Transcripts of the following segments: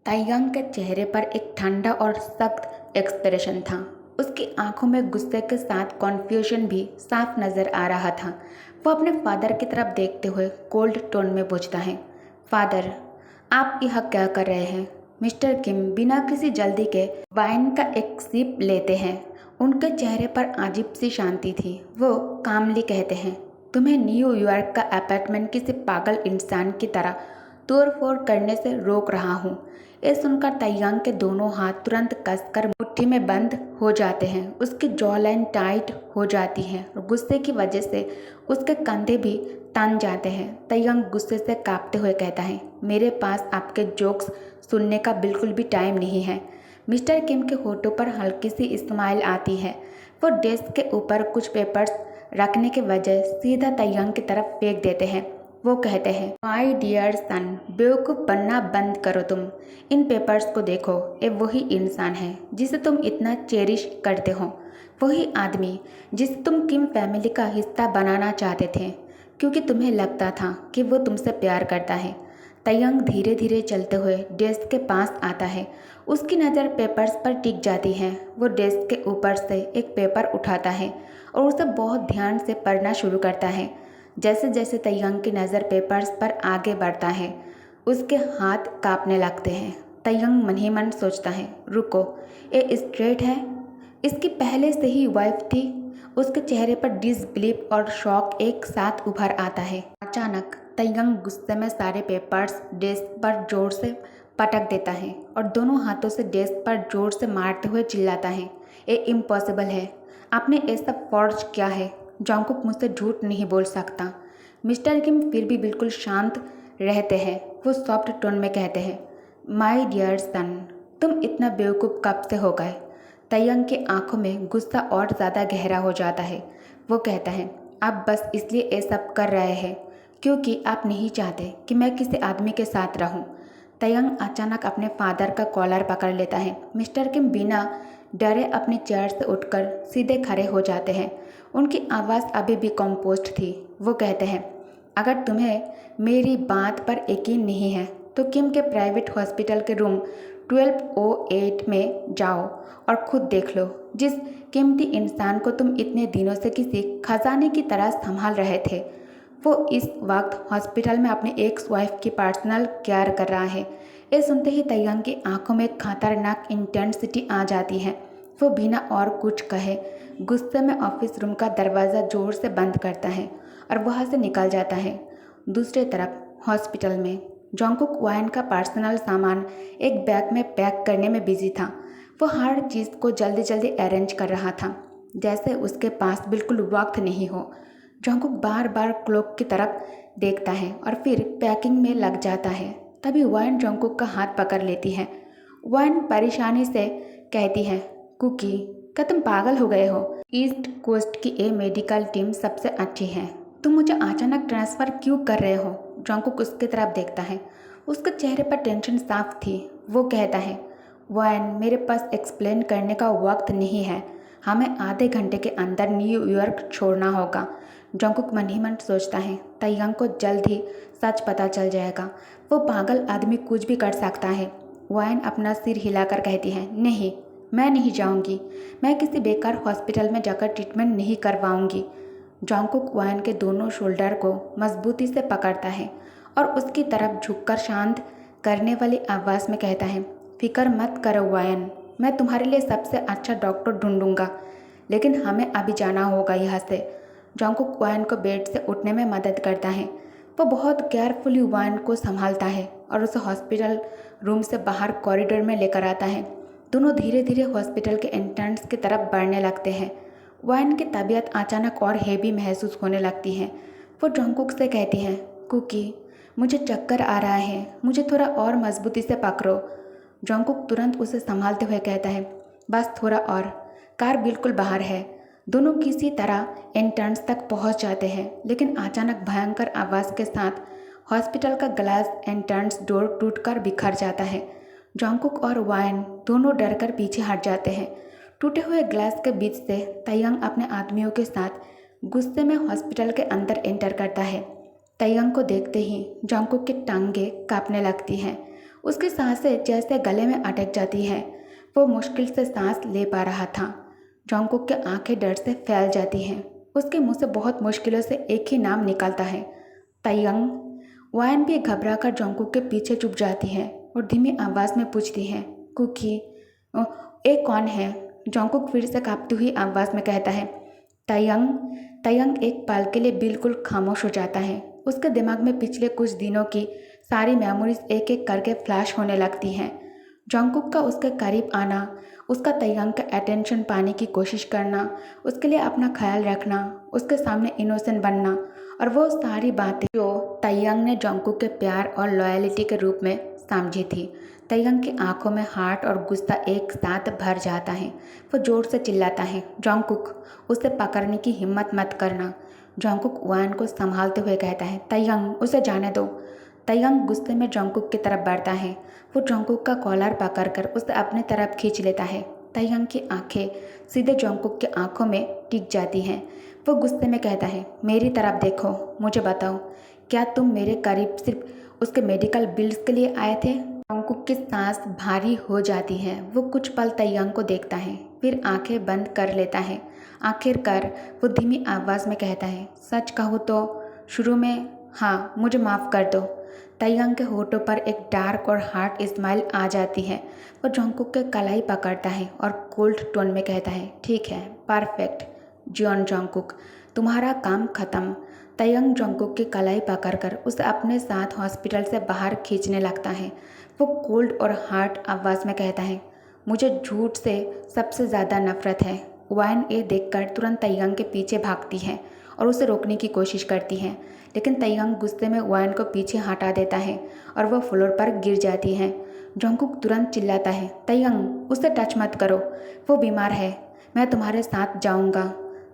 ताइयांग के चेहरे पर एक ठंडा और सख्त एक्सप्रेशन था। उसकी आंखों में गुस्से के साथ कॉन्फ्यूजन भी साफ नजर आ रहा था। वो अपने फादर की तरफ देखते हुए कोल्ड टोन में पूछता है, फादर, आप यह क्या कर रहे हैं? मिस्टर किम बिना किसी जल्दी के वाइन का एक सिप लेते हैं। उनके चेहरे पर अजीब सी शांति थी। वो कामली कहते हैं, तुम्हें न्यूयॉर्क का अपार्टमेंट किसी पागल इंसान की तरह तोड़-फोड़ करने से रोक रहा हूँ। ये सुनकर ताइयांग के दोनों हाथ तुरंत कसकर मुट्ठी में बंद हो जाते हैं। उसकी जॉ लाइन टाइट हो जाती है और गुस्से की वजह से उसके कंधे भी तन जाते हैं। ताइयांग गुस्से से कांपते हुए कहता है, मेरे पास आपके जोक्स सुनने का बिल्कुल भी टाइम नहीं है। मिस्टर किम के होठों पर हल्की सी स्माइल आती है। वो डेस्क के ऊपर कुछ पेपर्स रखने के वजह सीधा ताइयांग की तरफ फेंक देते हैं। वो कहते हैं, माय डियर सन, बेवकूफ़ बनना बंद करो तुम। इन पेपर्स को देखो, ये वही इंसान है जिसे तुम इतना चेरिश करते हो, वही आदमी जिसे तुम किम फैमिली का हिस्सा बनाना चाहते थे क्योंकि तुम्हें लगता था कि वो तुमसे प्यार करता है। ताइयांग धीरे धीरे चलते हुए डेस्क के पास आता है। उसकी नज़र पेपर्स पर टिक जाती है। वो डेस्क के ऊपर से एक पेपर उठाता है और उसे बहुत ध्यान से पढ़ना शुरू करता है। जैसे जैसे ताइयांग की नज़र पेपर्स पर आगे बढ़ता है, उसके हाथ कांपने लगते हैं। ताइयांग मन ही मन सोचता है, रुको, ये स्ट्रेट है? इसकी पहले से ही वाइफ थी। उसके चेहरे पर डिसबिलीफ और शॉक एक साथ उभर आता है। अचानक ताइयांग गुस्से में सारे पेपर्स डेस्क पर जोर से पटक देता है और दोनों हाथों से डेस्क पर जोर से मारते हुए चिल्लाता है, ये इम्पॉसिबल है। आपने ये सब फॉर्ज किया है। जॉन्गकुक मुझसे झूठ नहीं बोल सकता। मिस्टर किम फिर भी बिल्कुल शांत रहते हैं। वो सॉफ्ट टोन में कहते हैं, माय डियर सन, तुम इतना बेवकूफ़ कब से हो गए? ताइयांग की आंखों में गुस्सा और ज़्यादा गहरा हो जाता है। वो कहता है, आप बस इसलिए ये सब कर रहे हैं क्योंकि आप नहीं चाहते कि मैं किसी आदमी के साथ रहूं। ताइयांग अचानक अपने फादर का कॉलर पकड़ लेता है। मिस्टर किम बिना डरे अपनी चेयर से उठकर सीधे खड़े हो जाते हैं। उनकी आवाज़ अभी भी कंपोस्ट थी। वो कहते हैं, अगर तुम्हें मेरी बात पर यकीन नहीं है तो किम के प्राइवेट हॉस्पिटल के रूम 1208 में जाओ और खुद देख लो। जिस कीमती इंसान को तुम इतने दिनों से किसी खजाने की तरह संभाल रहे थे, वो इस वक्त हॉस्पिटल में अपनी एक्स वाइफ की पर्सनल केयर कर रहा है। ये सुनते ही ताइयांग की आंखों में खतरनाक इंटेंसिटी आ जाती है। वो बिना और कुछ कहे गुस्से में ऑफिस रूम का दरवाज़ा जोर से बंद करता है और वहाँ से निकल जाता है। दूसरी तरफ हॉस्पिटल में जॉन्गकुक वाइन का पर्सनल सामान एक बैग में पैक करने में बिजी था। वो हर चीज़ को जल्दी जल्दी अरेंज कर रहा था, जैसे उसके पास बिल्कुल वक्त नहीं हो। जॉन्गकुक बार बार क्लॉक की तरफ देखता है और फिर पैकिंग में लग जाता है। तभी वाइन जॉन्गकुक का हाथ पकड़ लेती है। वाइन परेशानी से कहती है, कुकी, क्या तुम पागल हो गए हो? ईस्ट कोस्ट की ये मेडिकल टीम सबसे अच्छी है। तुम मुझे अचानक ट्रांसफ़र क्यों कर रहे हो? जॉन्गकुक उसकी तरफ देखता है। उसके चेहरे पर टेंशन साफ थी। वो कहता है, वाइन, मेरे पास एक्सप्लेन करने का वक्त नहीं है। हमें आधे घंटे के अंदर न्यूयॉर्क छोड़ना होगा। जॉन्गकुक मन ही मन सोचता है, ताइयांग को जल्द ही सच पता चल जाएगा। वो पागल आदमी कुछ भी कर सकता है। वाइन अपना सिर हिलाकर कहती है, नहीं, मैं नहीं जाऊंगी। मैं किसी बेकार हॉस्पिटल में जाकर ट्रीटमेंट नहीं करवाऊंगी। जॉन्गकुक वाइन के दोनों शोल्डर को मजबूती से पकड़ता है और उसकी तरफ झुककर शांत करने वाली आवाज़ में कहता है, फिक्र मत करो वाइन, मैं तुम्हारे लिए सबसे अच्छा डॉक्टर ढूंढूंगा, लेकिन हमें अभी जाना होगा यहाँ से। जॉन्गकुक वाइन को बेड से उठने में मदद करता है। वो बहुत केयरफुली वाइन को संभालता है और उसे हॉस्पिटल रूम से बाहर कॉरिडोर में लेकर आता है। दोनों धीरे धीरे हॉस्पिटल के एंट्रेंस की तरफ बढ़ने लगते हैं। वाइन की तबीयत अचानक और हेवी महसूस होने लगती है। वो जॉन्गकुक से कहती है, कुकी, मुझे चक्कर आ रहा है, मुझे थोड़ा और मजबूती से पकड़ो। जॉन्गकुक तुरंत उसे संभालते हुए कहता है, बस थोड़ा और। कार बिल्कुल बाहर है। दोनों किसी तरह एंट्रेंस तक पहुंच जाते हैं, लेकिन अचानक भयंकर आवाज़ के साथ हॉस्पिटल का ग्लास एंट्रेंस डोर टूटकर बिखर जाता है। जॉन्गकुक और वाइन दोनों डरकर पीछे हट जाते हैं। टूटे हुए ग्लास के बीच से ताइयांग अपने आदमियों के साथ गुस्से में हॉस्पिटल के अंदर एंटर करता है। ताइयांग को देखते ही जॉन्गकुक की टांगें कांपने लगती हैं। उसकी सांसें जैसे गले में अटक जाती है। वो मुश्किल से सांस ले पा रहा था। जोंगकुक की आंखें डर से फैल जाती हैं। उसके मुंह से बहुत मुश्किलों से एक ही नाम निकलता है, ताइयंग। वायन भी घबरा कर जोंगकुक के पीछे चुप जाती है और धीमी आवाज़ में पूछती है, कुकी ये कौन है? जोंगकुक फिर से कांपती हुई आवाज़ में कहता है, ताइयंग। ताइयंग एक पल के लिए बिल्कुल खामोश हो जाता है। उसके दिमाग में पिछले कुछ दिनों की सारी मेमोरीज एक एक करके फ्लैश होने लगती हैं। जोंगकुक का उसके करीब आना, उसका ताइयंग का अटेंशन पाने की कोशिश करना, उसके लिए अपना ख्याल रखना, उसके सामने इनोसेंट बनना और वो सारी बातें जो ताइयंग ने जोंगकुक के प्यार और लॉयल्टी के रूप में समझी थी। ताइयंग की आंखों में हार्ट और गुस्सा एक साथ भर जाता है। वो जोर से चिल्लाता है, जोंगकुक, उसे पकड़ने की हिम्मत मत करना। जोंगकुक वायन को संभालते हुए कहता है, ताइयंग, उसे जाने दो। ताइयंग गुस्से में जोंगकुक की तरफ बढ़ता है। वो जोंगकुक का कॉलर पकड़कर उसे अपने तरफ खींच लेता है। ताइयंग की आंखें सीधे जोंगकुक की आंखों में टिक जाती हैं। वो गुस्से में कहता है, मेरी तरफ देखो, मुझे बताओ, क्या तुम मेरे करीब सिर्फ उसके मेडिकल बिल्स के लिए आए थे? जोंगकुक की सांस भारी हो जाती है। वो कुछ पल ताइयंग को देखता है, फिर आंखें बंद कर लेता है। आखिरकार वो धीमी आवाज़ में कहता है, सच कहूँ तो शुरू में हाँ, मुझे माफ़ कर दो। ताइयंग के होठों पर एक डार्क और हार्ड स्माइल आ जाती है। वो जोंगकुक के कलाई पकड़ता है और कोल्ड टोन में कहता है, ठीक है, परफेक्ट, जियोन जोंगकुक, तुम्हारा काम खत्म। ताइयंग जोंगकुक की कलाई पकड़कर उसे अपने साथ हॉस्पिटल से बाहर खींचने लगता है। वो कोल्ड और हार्ड आवाज़ में कहता है, मुझे झूठ से सबसे ज़्यादा नफरत है। वायन ये देखकर तुरंत ताइयंग के पीछे भागती है और उसे रोकने की कोशिश करती है, लेकिन ताइयंग गुस्से में वायन को पीछे हटा देता है और वह फ्लोर पर गिर जाती है। जोंगकुक तुरंत चिल्लाता है, ताइयंग, उसे टच मत करो, वो बीमार है, मैं तुम्हारे साथ जाऊंगा।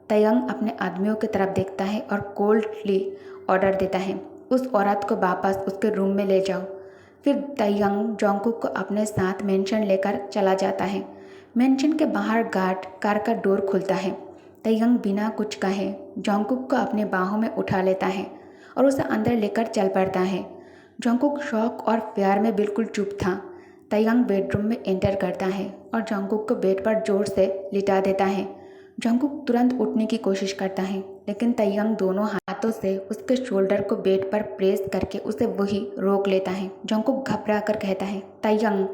ताइयंग अपने आदमियों की तरफ देखता है और कोल्डली ऑर्डर देता है, उस औरत को वापस उसके रूम में ले जाओ। फिर ताइयंग जोंगकुक को अपने साथ मेंशन लेकर चला जाता है। मेंशन के बाहर गार्ड कार का डोर खुलता है। ताइयंग बिना कुछ कहे जोंगकुक को अपने बाहों में उठा लेता है और उसे अंदर लेकर चल पड़ता है। जोंगकुक शौक और प्यार में बिल्कुल चुप था। ताइयंग बेडरूम में एंटर करता है और जोंगकुक को बेड पर जोर से लिटा देता है। जोंगकुक तुरंत उठने की कोशिश करता है, लेकिन ताइयंग दोनों हाथों से उसके शोल्डर को बेड पर प्रेस करके उसे वही रोक लेता है। जोंगकुक घबरा कर कहता है, ताइयंग,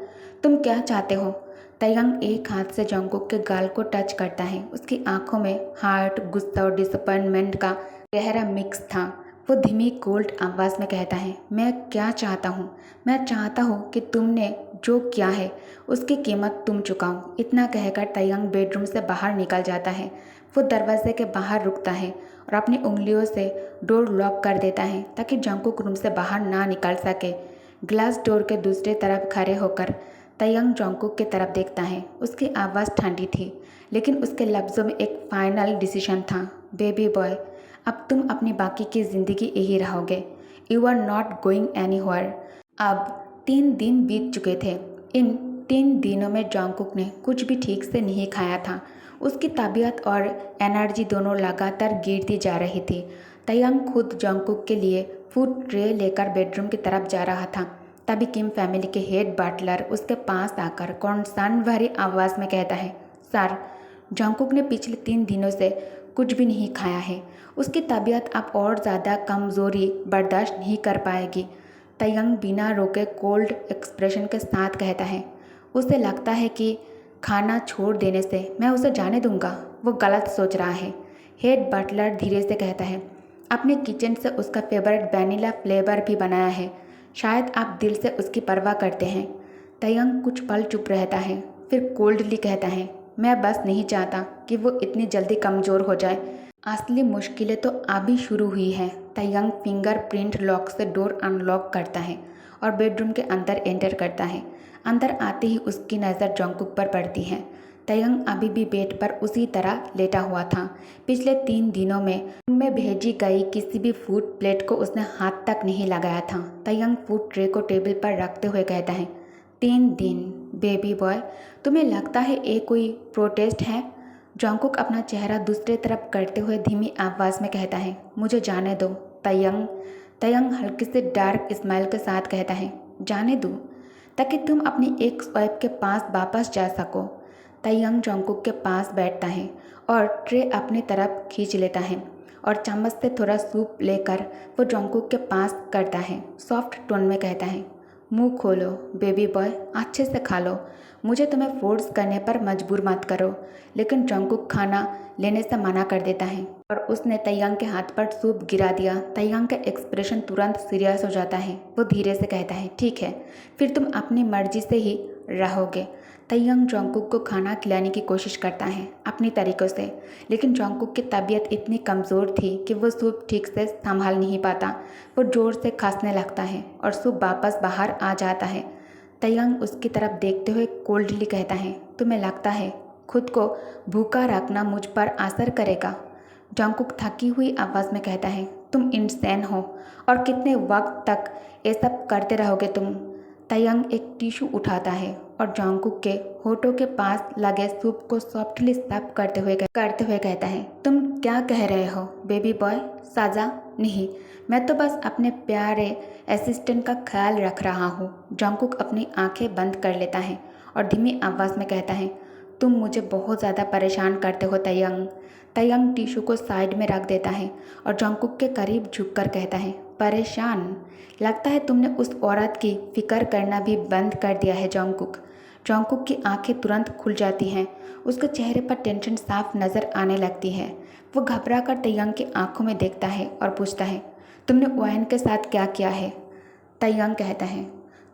तुम क्या चाहते हो? ताइयंग एक हाथ से जोंगकुक के गाल को टच करता है। उसकी आंखों में हार्ट, गुस्सा और डिसअपॉइंटमेंट का गहरा मिक्स था। वो धीमी कोल्ड आवाज़ में कहता है, मैं क्या चाहता हूँ? मैं चाहता हूँ कि तुमने जो किया है उसकी कीमत तुम चुकाओ। इतना कहकर ताइयंग बेडरूम से बाहर निकल जाता है। वो दरवाजे के बाहर रुकता है और अपनी उंगलियों से डोर लॉक कर देता है ताकि जोंगकुक रूम से बाहर ना निकल सके। ग्लास डोर के दूसरी तरफ खड़े होकर ताइयंग जोंगकुक की तरफ देखता है। उसकी आवाज़ ठंडी थी, लेकिन उसके लफ्ज़ों में एक फाइनल डिसीजन था, बेबी बॉय, अब तुम अपनी बाकी की ज़िंदगी यही रहोगे। You are not going anywhere. अब 3 दिन बीत चुके थे। इन 3 दिनों में जोंगकुक ने कुछ भी ठीक से नहीं खाया था। उसकी तबीयत और एनर्जी दोनों लगातार गिरती जा रही थी। ताइयंग खुद जोंगकुक के लिए फूड ट्रे लेकर बेडरूम की तरफ जा रहा था। तभी किम फैमिली के हेड बटलर उसके पास आकर कॉन्सर्न भरी आवाज़ में कहता है, सर, जोंगकुक ने पिछले 3 दिनों से कुछ भी नहीं खाया है। उसकी तबीयत अब और ज़्यादा कमज़ोरी बर्दाश्त नहीं कर पाएगी। ताइयंग बिना रोके कोल्ड एक्सप्रेशन के साथ कहता है, उसे लगता है कि खाना छोड़ देने से मैं उसे जाने दूंगा। वो गलत सोच रहा है। हेड बटलर धीरे से कहता है, अपने किचन से उसका फेवरेट वैनिला फ्लेवर भी बनाया है। शायद आप दिल से उसकी परवाह करते हैं। ताइयंग कुछ पल चुप रहता है, फिर कोल्डली कहता है, मैं बस नहीं चाहता कि वो इतनी जल्दी कमज़ोर हो जाए। असली मुश्किलें तो अभी शुरू हुई हैं। ताइयंग फिंगरप्रिंट लॉक से डोर अनलॉक करता है और बेडरूम के अंदर एंटर करता है। अंदर आते ही उसकी नज़र जोंगकुक पर पड़ती है। ताइयंग अभी भी बेड पर उसी तरह लेटा हुआ था। पिछले 3 दिनों में भेजी गई किसी भी फूड प्लेट को उसने हाथ तक नहीं लगाया था। ताइयंग फूड ट्रे को टेबल पर रखते हुए कहता है, 3 दिन, बेबी बॉय, तुम्हें लगता है ये कोई प्रोटेस्ट है? जोंगकुक अपना चेहरा दूसरे तरफ करते हुए धीमी आवाज़ में कहता है, मुझे जाने दो ताइयंग। ताइयंग हल्की से डार्क स्माइल के साथ कहता है, जाने दूँ? ताकि तुम अपनी एक्स वाइफ के पास वापस जा सको। तायंग जोंगकुक के पास बैठता है और ट्रे अपनी तरफ खींच लेता है और चम्मच से थोड़ा सूप लेकर वो जोंगकुक के पास करता है। सॉफ्ट टोन में कहता है, मुंह खोलो बेबी बॉय, अच्छे से खा लो। मुझे तुम्हें फोर्स करने पर मजबूर मत करो। लेकिन जोंगकुक खाना लेने से मना कर देता है और उसने तायंग के हाथ पर सूप गिरा दिया। तायंग का एक्सप्रेशन तुरंत सीरियस हो जाता है। वो धीरे से कहता है, ठीक है, फिर तुम अपनी मर्जी से ही रहोगे। तायंग जोंगकुक को खाना खिलाने की कोशिश करता है अपनी तरीक़ों से, लेकिन जोंगकुक की तबीयत इतनी कमज़ोर थी कि वो सूप ठीक से संभाल नहीं पाता। वो ज़ोर से खांसने लगता है और सूप वापस बाहर आ जाता है। तायंग उसकी तरफ देखते हुए कोल्डली कहता है, तुम्हें लगता है खुद को भूखा रखना मुझ पर असर करेगा? जोंगकुक थकी हुई आवाज़ में कहता है, तुम इंसान हो और कितने वक्त तक ये सब करते रहोगे तुम? तायंग एक टिश्यू उठाता है और जोंगकुक के होठों के पास लगे सूप को सॉफ्टली साफ करते हुए कहता है, तुम क्या कह रहे हो बेबी बॉय? साजा नहीं, मैं तो बस अपने प्यारे असिस्टेंट का ख्याल रख रहा हूँ। जोंगकुक अपनी आंखें बंद कर लेता है और धीमी आवाज़ में कहता है, तुम मुझे बहुत ज़्यादा परेशान करते हो तायंग। तायंग टिश्यू को साइड में रख देता है और जोंगकुक के करीब झुककर कहता है, परेशान? लगता है तुमने उस औरत की फिक्र करना भी बंद कर दिया है जोंगकुक। जोंगकुक की आंखें तुरंत खुल जाती हैं। उसके चेहरे पर टेंशन साफ नज़र आने लगती है। वो घबरा कर तायंग की आंखों में देखता है और पूछता है, तुमने ओयन के साथ क्या किया है? तायंग कहता है,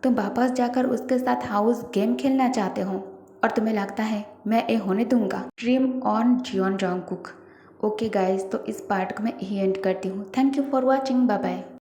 तुम वापस जाकर उसके साथ हाउस गेम खेलना चाहते हो और तुम्हें लगता है मैं ये होने दूंगा? Dream on Jeon Jungkook. Okay guys, तो इस पार्ट को मैं यही एंड करती हूँ। Thank you for watching, bye bye.